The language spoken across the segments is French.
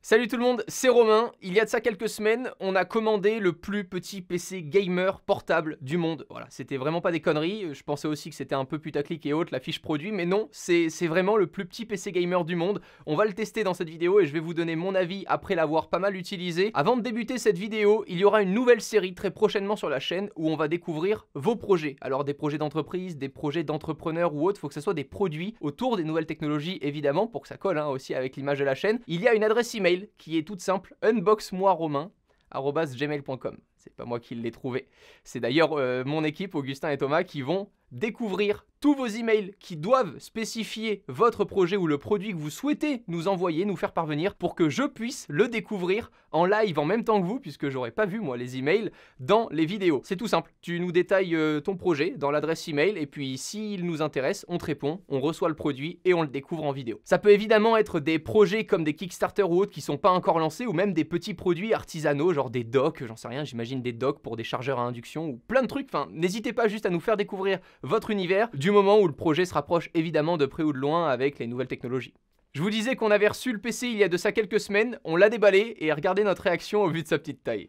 Salut tout le monde, c'est Romain. Il y a de ça quelques semaines, on a commandé le plus petit PC gamer portable du monde. Voilà, c'était vraiment pas des conneries. Je pensais aussi que c'était un peu putaclic et autres, la fiche produit, mais non, c'est vraiment le plus petit PC gamer du monde. On va le tester dans cette vidéo et je vais vous donner mon avis après l'avoir pas mal utilisé. Avant de débuter cette vidéo, il y aura une nouvelle série très prochainement sur la chaîne où on va découvrir vos projets. Alors des projets d'entreprise, des projets d'entrepreneurs ou autres, il faut que ce soit des produits autour des nouvelles technologies évidemment pour que ça colle aussi avec l'image de la chaîne. Il y a une adresse email qui est toute simple, unboxmoiromain@gmail.com. C'est pas moi qui l'ai trouvé. C'est d'ailleurs mon équipe, Augustin et Thomas, qui vont découvrir tous vos emails qui doivent spécifier votre projet ou le produit que vous souhaitez nous envoyer, nous faire parvenir pour que je puisse le découvrir en live en même temps que vous, puisque j'aurais pas vu moi les emails dans les vidéos. C'est tout simple, tu nous détailles ton projet dans l'adresse email et puis s'il nous intéresse, on te répond, on reçoit le produit et on le découvre en vidéo. Ça peut évidemment être des projets comme des Kickstarter ou autres qui sont pas encore lancés ou même des petits produits artisanaux, genre des docks, j'en sais rien, j'imagine des docks pour des chargeurs à induction ou plein de trucs. Enfin, n'hésitez pas juste à nous faire découvrir votre univers du moment où le projet se rapproche évidemment de près ou de loin avec les nouvelles technologies. Je vous disais qu'on avait reçu le PC il y a de ça quelques semaines, on l'a déballé et regardez notre réaction au vu de sa petite taille.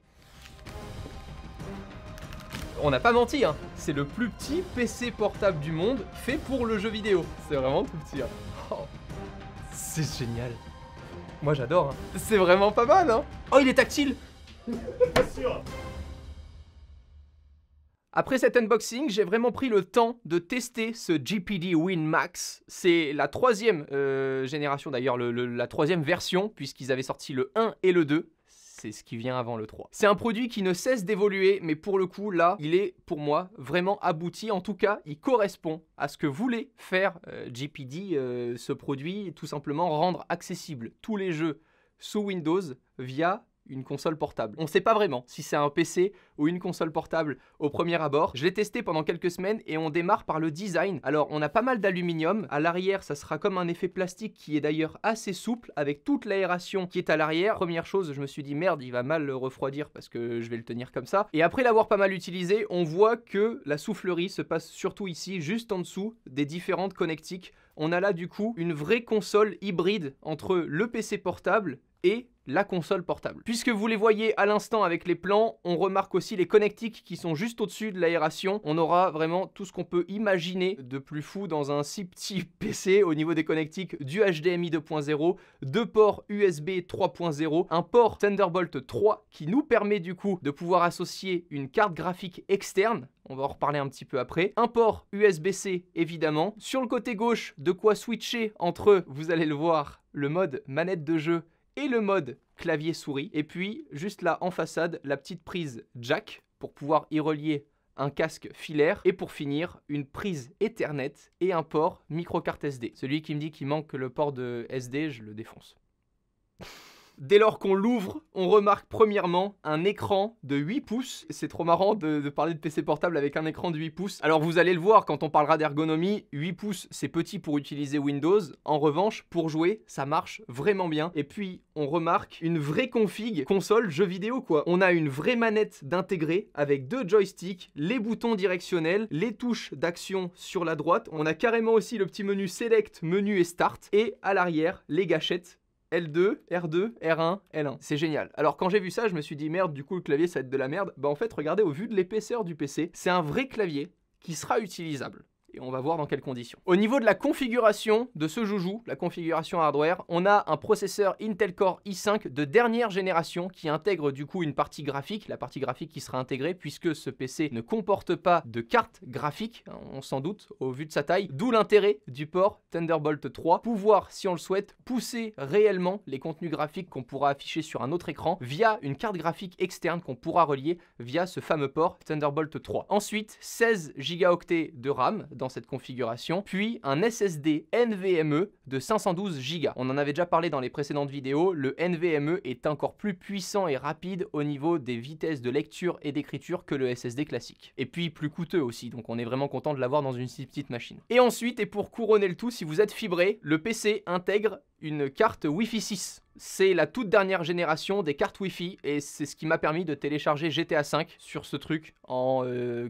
On n'a pas menti, hein. C'est le plus petit PC portable du monde fait pour le jeu vidéo. C'est vraiment tout petit. Hein. Oh, c'est génial. Moi j'adore. Hein. C'est vraiment pas mal. Hein. Oh, il est tactile. Bien sûr. Après cet unboxing, j'ai vraiment pris le temps de tester ce GPD Win Max. C'est la troisième génération d'ailleurs, la troisième version, puisqu'ils avaient sorti le 1 et le 2. C'est ce qui vient avant le 3. C'est un produit qui ne cesse d'évoluer, mais pour le coup, là, il est, pour moi, vraiment abouti. En tout cas, il correspond à ce que voulait faire GPD, ce produit, tout simplement rendre accessible tous les jeux sous Windows via une console portable. On ne sait pas vraiment si c'est un PC ou une console portable au premier abord. Je l'ai testé pendant quelques semaines et on démarre par le design. Alors on a pas mal d'aluminium. À l'arrière, ça sera comme un effet plastique qui est d'ailleurs assez souple avec toute l'aération qui est à l'arrière. Première chose, je me suis dit merde, il va mal le refroidir parce que je vais le tenir comme ça. Et après l'avoir pas mal utilisé, on voit que la soufflerie se passe surtout ici, juste en dessous des différentes connectiques. On a là du coup une vraie console hybride entre le PC portable et la console portable. Puisque vous les voyez à l'instant avec les plans, on remarque aussi les connectiques qui sont juste au-dessus de l'aération. On aura vraiment tout ce qu'on peut imaginer de plus fou dans un si petit PC au niveau des connectiques, du HDMI 2.0, deux ports USB 3.0, un port Thunderbolt 3 qui nous permet du coup de pouvoir associer une carte graphique externe. On va en reparler un petit peu après. Un port USB-C évidemment. Sur le côté gauche, de quoi switcher entre, vous allez le voir, le mode manette de jeu et le mode clavier-souris. Et puis, juste là en façade, la petite prise jack pour pouvoir y relier un casque filaire. Et pour finir, une prise Ethernet et un port micro-carte SD. Celui qui me dit qu'il manque le port de SD, je le défonce. Dès lors qu'on l'ouvre, on remarque premièrement un écran de 8 pouces. C'est trop marrant de parler de PC portable avec un écran de 8 pouces. Alors vous allez le voir quand on parlera d'ergonomie, 8 pouces c'est petit pour utiliser Windows. En revanche, pour jouer, ça marche vraiment bien. Et puis on remarque une vraie config console jeu vidéo quoi. On a une vraie manette d'intégrer avec deux joysticks, les boutons directionnels, les touches d'action sur la droite. On a carrément aussi le petit menu Select, menu et Start. Et à l'arrière, les gâchettes. L2, R2, R1, L1. C'est génial. Alors quand j'ai vu ça, je me suis dit merde, du coup le clavier ça va être de la merde. Bah en fait, regardez, au vu de l'épaisseur du PC, c'est un vrai clavier qui sera utilisable. Et on va voir dans quelles conditions. Au niveau de la configuration de ce joujou, la configuration hardware, on a un processeur Intel Core i5 de dernière génération qui intègre du coup une partie graphique, la partie graphique qui sera intégrée puisque ce PC ne comporte pas de carte graphique, on s'en doute au vu de sa taille, d'où l'intérêt du port Thunderbolt 3, pouvoir si on le souhaite pousser réellement les contenus graphiques qu'on pourra afficher sur un autre écran via une carte graphique externe qu'on pourra relier via ce fameux port Thunderbolt 3. Ensuite, 16 Go de RAM dans cette configuration, puis un SSD NVMe de 512 Go. On en avait déjà parlé dans les précédentes vidéos, le NVMe est encore plus puissant et rapide au niveau des vitesses de lecture et d'écriture que le SSD classique. Et puis plus coûteux aussi, donc on est vraiment content de l'avoir dans une si petite machine. Et ensuite, et pour couronner le tout, si vous êtes fibré, le PC intègre une carte Wi-Fi 6. c'est la toute dernière génération des cartes Wi-Fi et c'est ce qui m'a permis de télécharger GTA V sur ce truc en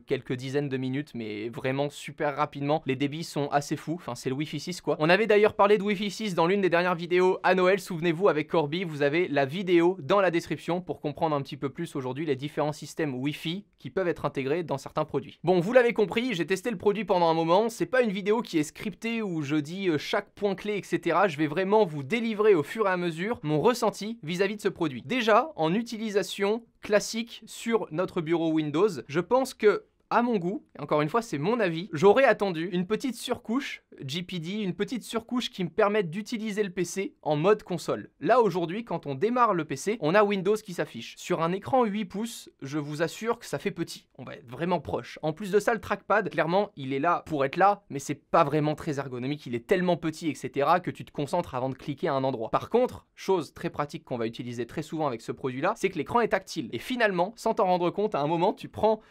quelques dizaines de minutes, mais vraiment super rapidement. Les débits sont assez fous, enfin c'est le Wi-Fi 6 quoi. On avait d'ailleurs parlé de Wi-Fi 6 dans l'une des dernières vidéos à Noël, souvenez-vous avec Corby, vous avez la vidéo dans la description pour comprendre un petit peu plus aujourd'hui les différents systèmes Wi-Fi qui peuvent être intégrés dans certains produits. Bon, vous l'avez compris, j'ai testé le produit pendant un moment, c'est pas une vidéo qui est scriptée où je dis chaque point clé, etc. Je vais vraiment vous délivrer au fur et à mesure mon ressenti vis-à-vis de ce produit. Déjà, en utilisation classique sur notre bureau Windows, je pense que à mon goût, et encore une fois c'est mon avis, j'aurais attendu une petite surcouche GPD, une petite surcouche qui me permette d'utiliser le PC en mode console. Là aujourd'hui, quand on démarre le PC, on a Windows qui s'affiche. Sur un écran 8 pouces, je vous assure que ça fait petit. On va être vraiment proche. En plus de ça, le trackpad, clairement, il est là pour être là, mais c'est pas vraiment très ergonomique. Il est tellement petit, etc., que tu te concentres avant de cliquer à un endroit. Par contre, chose très pratique qu'on va utiliser très souvent avec ce produit-là, c'est que l'écran est tactile. Et finalement, sans t'en rendre compte, à un moment, tu prends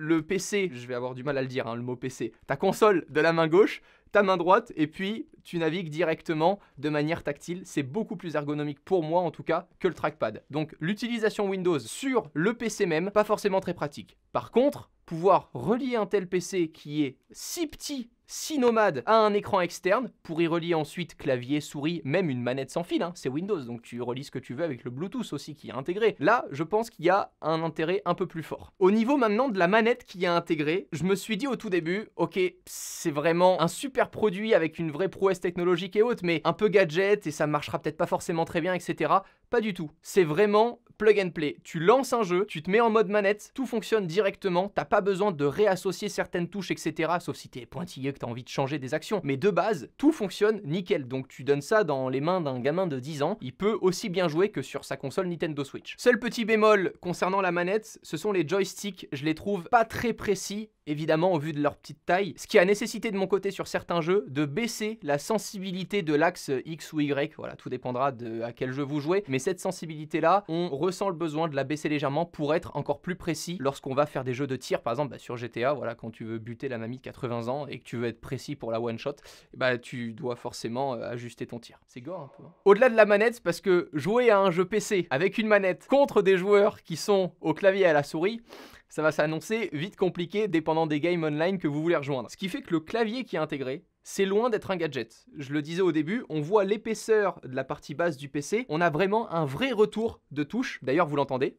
le PC, je vais avoir du mal à le dire, hein, le mot PC, ta console de la main gauche, ta main droite, et puis tu navigues directement de manière tactile. C'est beaucoup plus ergonomique pour moi en tout cas que le trackpad. Donc l'utilisation Windows sur le PC même, pas forcément très pratique. Par contre, pouvoir relier un tel PC qui est si petit, si nomade à un écran externe pour y relier ensuite clavier, souris, même une manette sans fil, hein, c'est Windows, donc tu relis ce que tu veux avec le Bluetooth aussi qui est intégré. Là, je pense qu'il y a un intérêt un peu plus fort. Au niveau maintenant de la manette qui est intégrée, je me suis dit au tout début, ok, c'est vraiment un super produit avec une vraie prouesse technologique et haute, mais un peu gadget et ça marchera peut-être pas forcément très bien, etc. Pas du tout. C'est vraiment plug and play. Tu lances un jeu, tu te mets en mode manette, tout fonctionne directement, t'as pas besoin de réassocier certaines touches, etc. Sauf si t'es pointilleux, que t'as envie de changer des actions. Mais de base, tout fonctionne nickel. Donc tu donnes ça dans les mains d'un gamin de 10 ans, il peut aussi bien jouer que sur sa console Nintendo Switch. Seul petit bémol concernant la manette, ce sont les joysticks. Je les trouve pas très précis, évidemment au vu de leur petite taille, ce qui a nécessité de mon côté sur certains jeux de baisser la sensibilité de l'axe X ou Y, voilà, tout dépendra de à quel jeu vous jouez, mais cette sensibilité là, on ressent le besoin de la baisser légèrement pour être encore plus précis lorsqu'on va faire des jeux de tir, par exemple sur GTA, voilà, quand tu veux buter la mamie de 80 ans et que tu veux être précis pour la one shot, bah tu dois forcément ajuster ton tir. C'est gore un peu. Hein. Au-delà de la manette, parce que jouer à un jeu PC avec une manette contre des joueurs qui sont au clavier et à la souris, ça va s'annoncer vite compliqué dépendant des games online que vous voulez rejoindre. Ce qui fait que le clavier qui est intégré, c'est loin d'être un gadget. Je le disais au début, on voit l'épaisseur de la partie basse du PC, on a vraiment un vrai retour de touche, d'ailleurs vous l'entendez.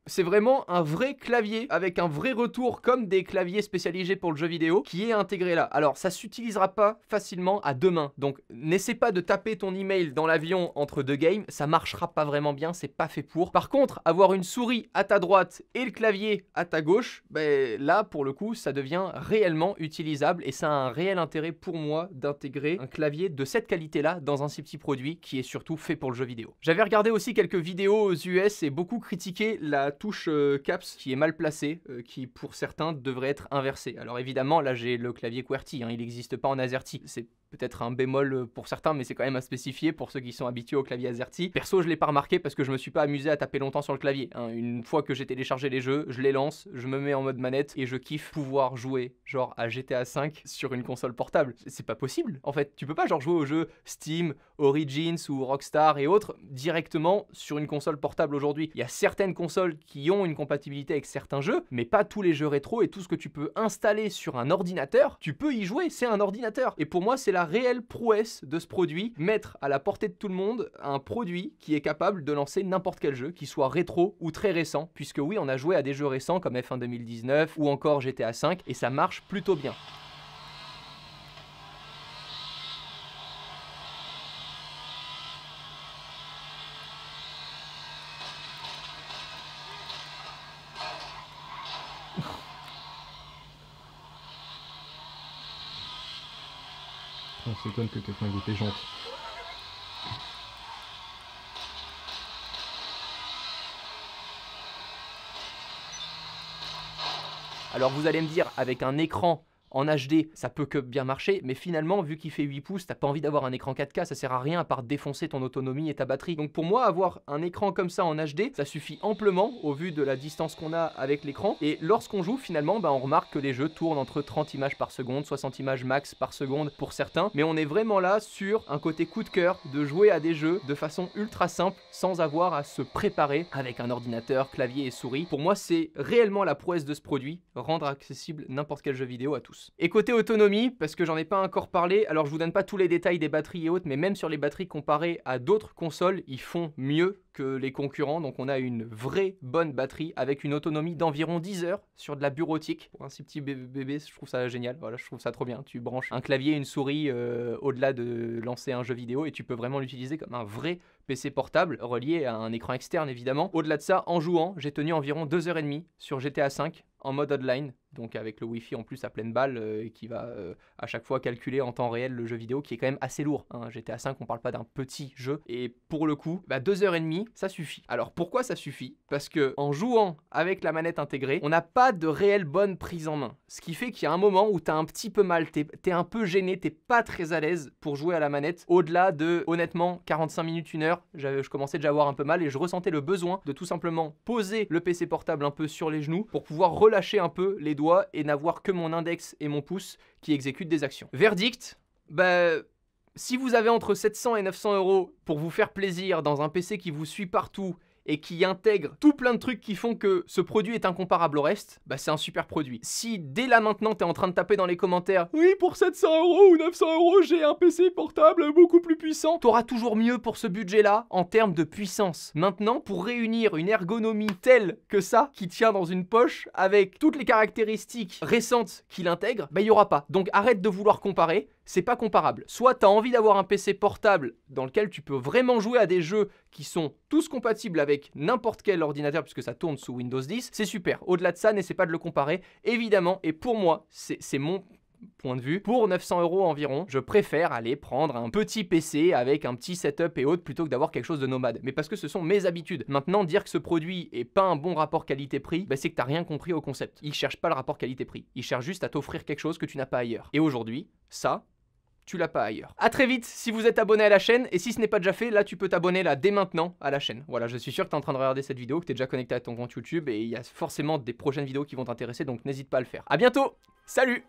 C'est vraiment un vrai clavier avec un vrai retour comme des claviers spécialisés pour le jeu vidéo qui est intégré là. Alors ça s'utilisera pas facilement à deux mains, donc n'essaie pas de taper ton email dans l'avion entre deux games, ça marchera pas vraiment bien, c'est pas fait pour. Par contre, avoir une souris à ta droite et le clavier à ta gauche, ben là pour le coup ça devient réellement utilisable et ça a un réel intérêt pour moi d'intégrer un clavier de cette qualité là dans un si petit produit qui est surtout fait pour le jeu vidéo. J'avais regardé aussi quelques vidéos aux US et beaucoup critiqué la touche caps qui est mal placée, qui pour certains devrait être inversée. Alors évidemment là j'ai le clavier QWERTY, hein, il n'existe pas en AZERTY, c'est peut-être un bémol pour certains, mais c'est quand même à spécifier pour ceux qui sont habitués au clavier AZERTY. Perso, je l'ai pas remarqué parce que je me suis pas amusé à taper longtemps sur le clavier. Hein. Une fois que j'ai téléchargé les jeux, je les lance, je me mets en mode manette et je kiffe pouvoir jouer genre à GTA V sur une console portable. C'est pas possible. En fait, tu peux pas genre jouer aux jeux Steam, Origins ou Rockstar et autres directement sur une console portable aujourd'hui. Il y a certaines consoles qui ont une compatibilité avec certains jeux, mais pas tous les jeux rétro et tout ce que tu peux installer sur un ordinateur, tu peux y jouer, c'est un ordinateur. Et pour moi, c'est la réelle prouesse de ce produit, mettre à la portée de tout le monde un produit qui est capable de lancer n'importe quel jeu, qu'il soit rétro ou très récent, puisque oui, on a joué à des jeux récents comme F1 2019 ou encore GTA V, et ça marche plutôt bien. On s'étonne que tes fringues étaient jantes. Alors vous allez me dire, avec un écran en HD, ça peut que bien marcher, mais finalement, vu qu'il fait 8 pouces, t'as pas envie d'avoir un écran 4K, ça sert à rien à part défoncer ton autonomie et ta batterie. Donc pour moi, avoir un écran comme ça en HD, ça suffit amplement au vu de la distance qu'on a avec l'écran. Et lorsqu'on joue, finalement, on remarque que les jeux tournent entre 30 images par seconde, 60 images max par seconde pour certains, mais on est vraiment là sur un côté coup de cœur de jouer à des jeux de façon ultra simple, sans avoir à se préparer avec un ordinateur, clavier et souris. Pour moi, c'est réellement la prouesse de ce produit, rendre accessible n'importe quel jeu vidéo à tous. Et côté autonomie, parce que j'en ai pas encore parlé, alors je vous donne pas tous les détails des batteries et autres, mais même sur les batteries comparées à d'autres consoles, ils font mieux que les concurrents. Donc on a une vraie bonne batterie avec une autonomie d'environ 10 heures sur de la bureautique. Pour un si petit bébé, je trouve ça génial. Voilà, je trouve ça trop bien. Tu branches un clavier et une souris au-delà de lancer un jeu vidéo et tu peux vraiment l'utiliser comme un vrai PC portable relié à un écran externe évidemment. Au-delà de ça, en jouant, j'ai tenu environ 2h30 sur GTA V en mode online, donc avec le Wi-Fi en plus à pleine balle qui va à chaque fois calculer en temps réel le jeu vidéo qui est quand même assez lourd. Hein. GTA V, on parle pas d'un petit jeu et pour le coup, 2h30, ça suffit. Alors pourquoi ça suffit? Parce que en jouant avec la manette intégrée, on n'a pas de réelle bonne prise en main. Ce qui fait qu'il y a un moment où t'as un petit peu mal, t'es un peu gêné, t'es pas très à l'aise pour jouer à la manette. Au-delà de, honnêtement, 45 minutes, 1 heure, je commençais déjà à avoir un peu mal et je ressentais le besoin de tout simplement poser le PC portable un peu sur les genoux pour pouvoir relâcher un peu les doigts et n'avoir que mon index et mon pouce qui exécutent des actions. Verdict, si vous avez entre 700 et 900 euros pour vous faire plaisir dans un PC qui vous suit partout et qui intègre tout plein de trucs qui font que ce produit est incomparable au reste, c'est un super produit. Si dès là maintenant t'es en train de taper dans les commentaires « Oui, pour 700 euros ou 900 euros, j'ai un PC portable beaucoup plus puissant », t'auras toujours mieux pour ce budget-là en termes de puissance. Maintenant, pour réunir une ergonomie telle que ça, qui tient dans une poche, avec toutes les caractéristiques récentes qu'il intègre, il n'y aura pas. Donc arrête de vouloir comparer, c'est pas comparable. Soit t'as envie d'avoir un PC portable dans lequel tu peux vraiment jouer à des jeux qui sont tous compatibles avec n'importe quel ordinateur puisque ça tourne sous Windows 10, c'est super. Au-delà de ça, n'essaie pas de le comparer, évidemment, et pour moi, c'est mon point de vue, pour 900 euros environ, je préfère aller prendre un petit PC avec un petit setup et autres plutôt que d'avoir quelque chose de nomade. Mais parce que ce sont mes habitudes. Maintenant, dire que ce produit est pas un bon rapport qualité-prix, c'est que t'as rien compris au concept. Il cherche pas le rapport qualité-prix. Il cherche juste à t'offrir quelque chose que tu n'as pas ailleurs. Et aujourd'hui, ça, tu l'as pas ailleurs. A très vite si vous êtes abonné à la chaîne, et si ce n'est pas déjà fait, là tu peux t'abonner là dès maintenant à la chaîne. Voilà, je suis sûr que tu es en train de regarder cette vidéo, que tu es déjà connecté à ton compte YouTube, et il y a forcément des prochaines vidéos qui vont t'intéresser, donc n'hésite pas à le faire. A bientôt, salut!